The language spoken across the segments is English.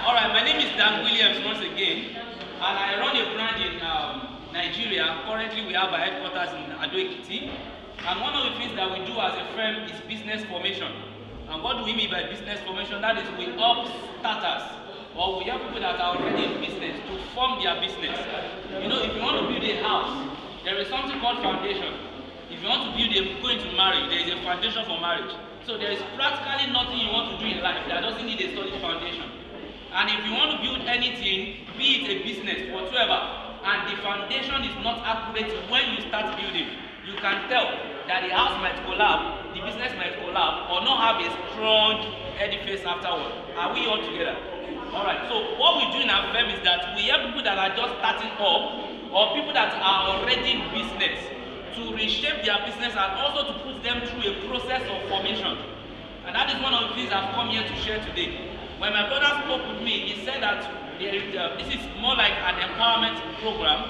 Alright, my name is Danwilliams once again, and I run a brand in Nigeria. Currently, we have our headquarters in Ekiti, and one of the things that we do as a firm is business formation. And what do we mean by business formation? That is, we help starters, or we help people that are already in business to form their business. You know, if you want to build a house, there is something called foundation. If you want to go into marriage, there is a foundation for marriage. So there is practically nothing you want to do in life that doesn't need a solid foundation. And if you want to build anything, be it a business, whatsoever, and the foundation is not accurate when you start building, you can tell that the house might collapse, the business might collapse, or not have a strong edifice afterward. Are we all together? Alright, so what we do in our firm is that we help people that are just starting up, or people that are already in business, to reshape their business and also to put them through a process of formation. And that is one of the things I've come here to share today. When my brother spoke with me, he said that this is more like an empowerment program,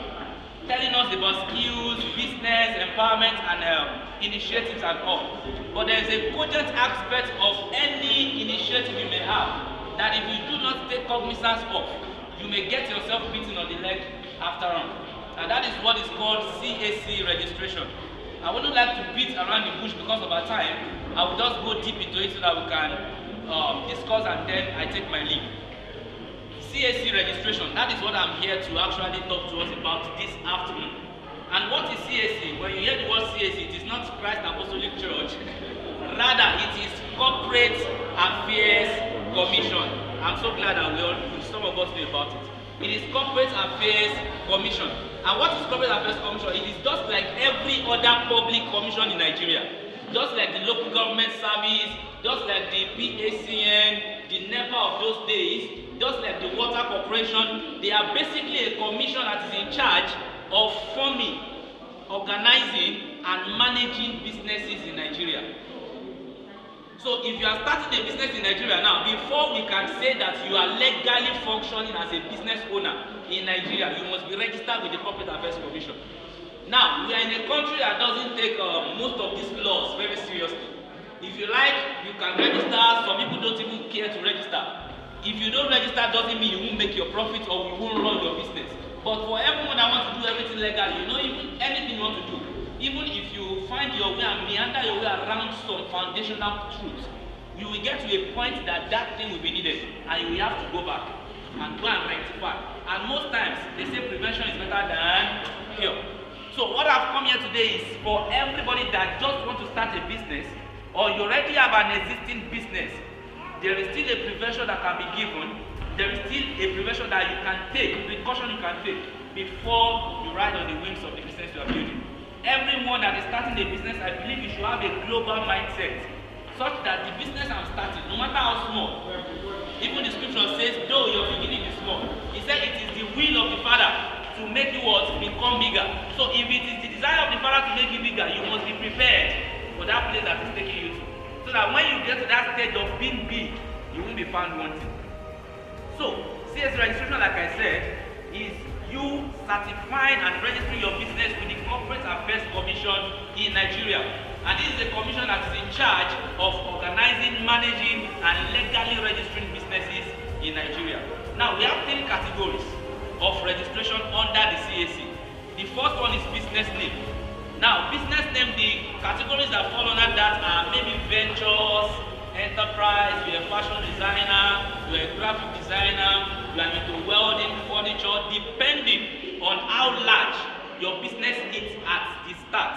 telling us about skills, business, empowerment, and initiatives and all. But there is a cogent aspect of any initiative you may have that if you do not take cognizance of, you may get yourself beaten on the leg after all. And that is what is called CAC registration. I wouldn't like to beat around the bush because of our time. I will just go deep into it so that we can discuss, and then I take my leave. CAC registration, that is what I'm here to actually talk to us about this afternoon. And what is CAC? When you hear the word CAC, it is not Christ Apostolic Church. Rather, it is Corporate Affairs Commission. I'm so glad that some of us know about it. It is Corporate Affairs Commission. And what is Corporate Affairs Commission? It is just like every other public commission in Nigeria. Just like the local government service, just like the PACN, the NEPA of those days, just like the water corporation, they are basically a commission that is in charge of forming, organizing, and managing businesses in Nigeria. So if you are starting a business in Nigeria now, before we can say that you are legally functioning as a business owner in Nigeria, you must be registered with the Corporate Affairs Commission. Now, we are in a country that doesn't take most of these laws very seriously. If you like, you can register. Some people don't even care to register. If you don't register, doesn't mean you won't make your profit or you won't run your business. But for everyone that wants to do everything legally, you know, even anything you want to do, even if you find your way and meander your way around some foundational truths, you will get to a point that that thing will be needed, and you will have to go back and go and rectify. And most times, they say prevention is better than cure. So what I've come here today is for everybody that just want to start a business, or you already have an existing business. There is still a prevention that can be given. There is still a prevention that you can take, precaution you can take before you ride on the wings of the business you are building. Everyone that is starting a business, I believe you should have a global mindset, such that the business I'm starting, no matter how small, even the scripture says, though your beginning is small, he said it is the will of the Father to make you what? Become bigger. So if it is the desire of the Father to make you bigger, you must be prepared for that place that is taking you to. So that when you get to that stage of being big, you won't be found wanting. So, CAC registration, like I said, is you certifying and registering your business with the Corporate Affairs Commission in Nigeria. And this is a commission that is in charge of organizing, managing, and legally registering businesses in Nigeria. Now, we have 3 categories of registration under the CAC. The first one is business name. Now, business name, the categories that fall under that are maybe ventures, enterprise, you're a fashion designer, you're a graphic designer, you are into welding, furniture, depending on how large your business is at the start.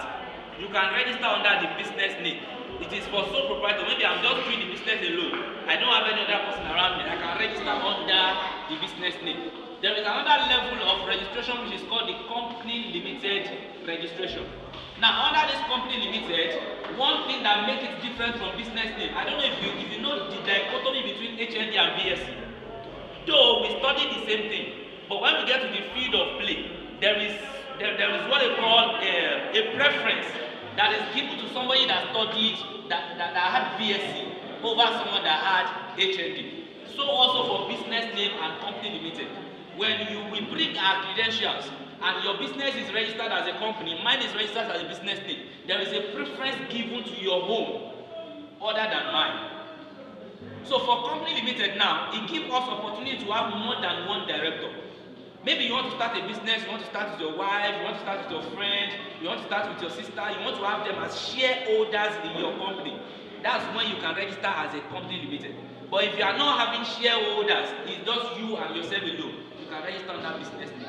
You can register under the business name. It is for sole proprietor. Maybe I'm just doing the business alone. I don't have any other person around me. I can register under the business name. There is another level of registration which is called the company limited registration. Now, under this company limited, one thing that makes it different from business name, I don't know if you know the dichotomy between HND and BSc. Though we study the same thing, but when we get to the field of play, there is what they call a preference that is given to somebody that studied that had BSc over someone that had HND. So also for business name and company limited. When we bring our credentials and your business is registered as a company, mine is registered as a business name, there is a preference given to your home other than mine. So for company limited now, it gives us opportunity to have more than one director. Maybe you want to start a business, you want to start with your wife, you want to start with your friend, you want to start with your sister, you want to have them as shareholders in your company. That's when you can register as a company limited. But if you are not having shareholders, it's just you and yourself alone, you can register on that business name.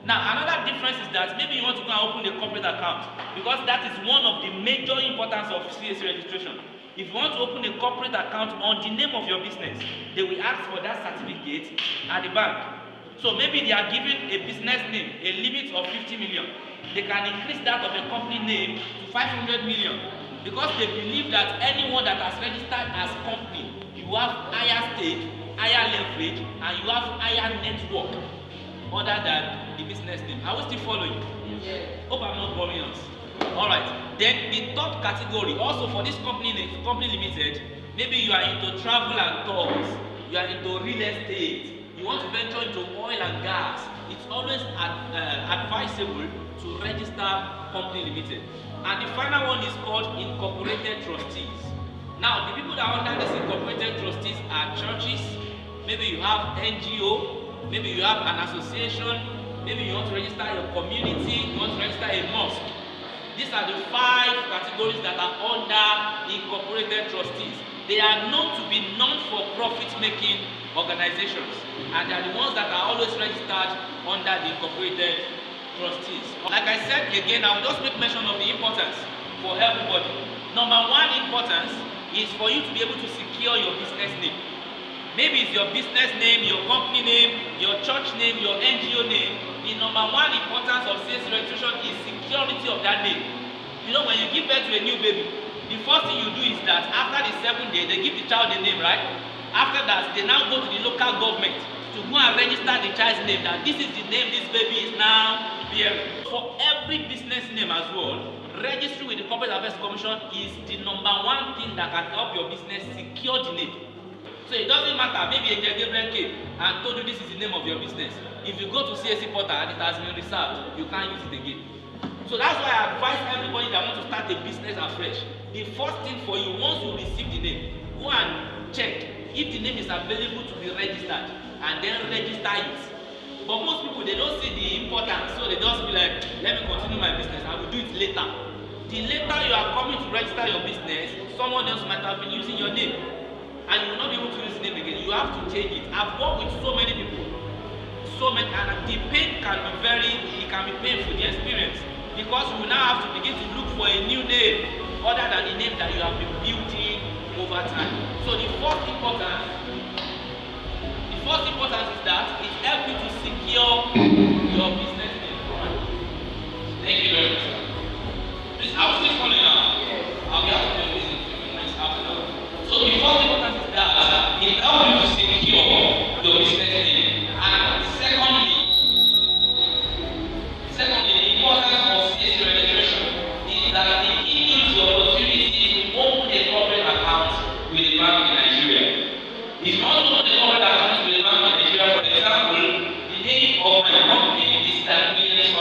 Now, another difference is that maybe you want to go and open a corporate account, because that is one of the major importance of CAC registration. If you want to open a corporate account on the name of your business, they will ask for that certificate at the bank. So maybe they are giving a business name a limit of 50 million. They can increase that of a company name to 500 million, because they believe that anyone that has registered as company, you have higher stake, higher leverage, and you have higher network other than the business name. Are we still following? Yeah. Hope I'm not boring us. Alright. Then the third category, also for this company limited, maybe you are into travel and tours, you are into real estate, you want to venture into oil and gas, it's always advisable to register company limited. And the final one is called incorporated trustees. Now, the people that are under these incorporated trustees are churches, maybe you have NGO, maybe you have an association, maybe you want to register your community, you want to register a mosque. These are the 5 categories that are under incorporated trustees. They are known to be non-for-profit making organizations, and they are the ones that are always registered under the incorporated trustees. Like I said again, I will just make mention of the importance for everybody. Number 1 importance is for you to be able to secure your business name. Maybe it's your business name, your company name, your church name, your NGO name. The number 1 importance of CAC registration is security of that name. You know, when you give birth to a new baby, the first thing you do is that after the 7th day, they give the child a name, right? After that, they now go to the local government to go and register the child's name, that this is the name this baby is now bearing. For every business name as well, registry with the Corporate Affairs Commission is the number 1 thing that can help your business secure the name. So it doesn't matter, maybe a Gabriel came and told you this is the name of your business. If you go to CAC portal and it has been reserved, you can't use it again. So that's why I advise everybody that wants to start a business afresh. The first thing for you, once you receive the name, go and check if the name is available to be registered, and then register it. But most people, they don't see the importance, so they just be like, let me continue my business, I will do it later. The later you are coming to register your business, someone else might have been using your name, and you will not be able to use the name again. You have to change it. I've worked with so many people, and the pain can be painful, the experience, because you will now have to begin to look for a new name other than the name that you have been building over time. So the first importance is that it helps you to secure your business name. Thank you very much. Please, I will still follow now. I'll be able to do this in next half an hour. So the first importance is that it helps you to secure your business name. And secondly, the importance of CAC registration is that it gives you the opportunity to open a corporate account with a bank in Nigeria. If you want to open a corporate account with a bank in Nigeria, for example, the name of my company is Danwilliams.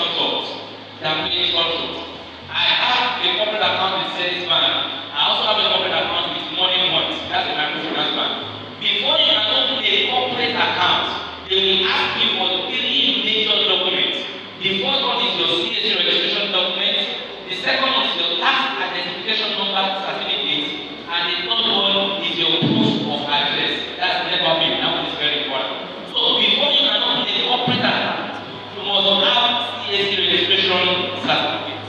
I have a corporate account with Service Bank. I also have a corporate account with Money Points. That's a microfinance bank. Before you can open a corporate account, they will ask you for 3 major documents. The first one is your CAC registration document. The second one is your tax identification number certificate. And the third one is your proof of address. That's never been. That one is very important. So before you can open a corporate account, you must have CAC registration certificate.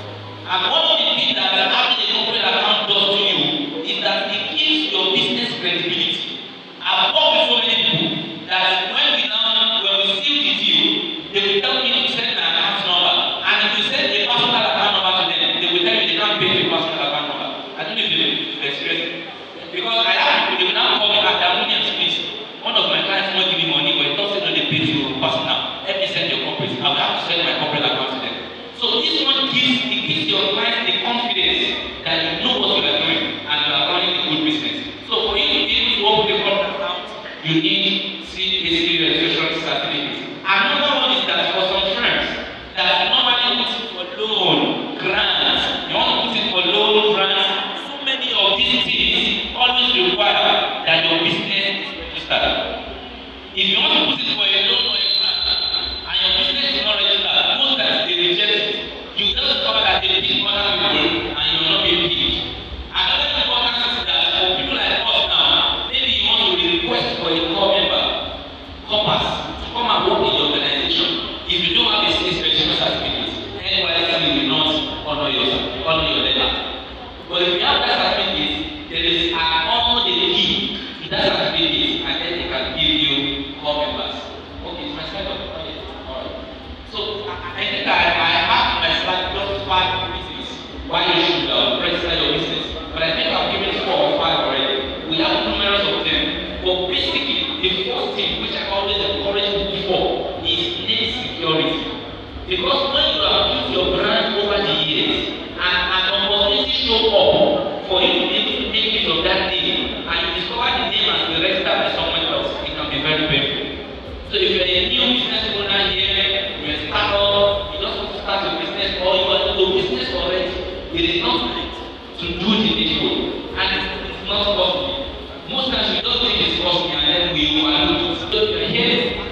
And one of the things that having a corporate account does to you is that it gives your business credibility. I've worked with so many people that when we seal the deal, they will tell me to send my account number. And if you send a personal account number to them, they will tell you they can't pay the personal account number. I don't know if you've experienced it. Because I have people, they will now call me at Danwilliams, please. One of my clients won't give me money, but it doesn't know they pay you personal. Let me send your corporate. I will have to send my corporate account to them. So this one gives your client the confidence that you know what you are doing and you are running a good business. So for you to be able to open the corporate account, you need CAC registration certificate. Another one is that for some firms that normally put it for loan, grants, you want to put it for loan, grants, so many of these things always require that your business that certificate, there is an honor they give to that certificate, and then they can give you core members. Okay, it's my slide of it. Alright. So I think I have my slide just 5 reasons why you should register your business. But I think I've given 4 or 5 already. We have numerous of them. But basically, the first thing which I always encourage people for is name security. Because when you have built your brand over the years, and an opportunity show up for you to be able to make use of that name, and you discover the name has been registered by someone else, it can be very painful. So if you're a new business owner here, you're a startup, you just want to start your business, or you are in your business already, it is not right to do the needful, and it's not possible. Most times we just think it's possible and then we overlook it. So if you're here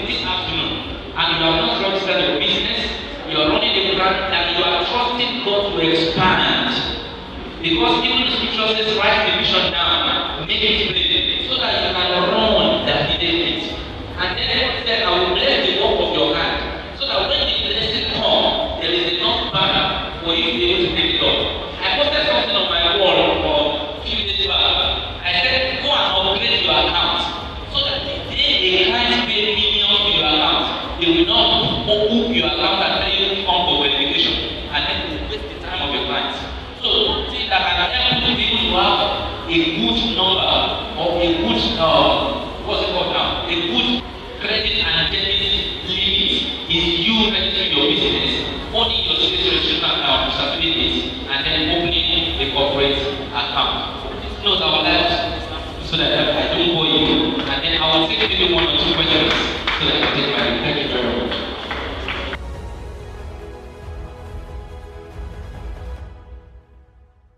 this afternoon, and you have not registered your business, you are running a brand, and you are trusting God to expand. Because even the scripture says, write the vision down, make it plain, so that you can run that hidden it. And then God said, I will bless the work of your hand, so that when the blessing comes, there is enough banner for you to be able to take it up. I posted something on my wall for a few days back. I said, go and upgrade your account, so that the day a client pays millions to your account, they will not open your account and tell you come for verification, and then they will waste the time of your clients. So, see that I can help you to have a good number or a good, what's it called now? A good credit and debit limit is you registering your business, owning your state registration certificate, and then opening a corporate account. Please note our lives so that I don't bore you, and then I will take maybe 1 or 2 questions so that I can take my thank you.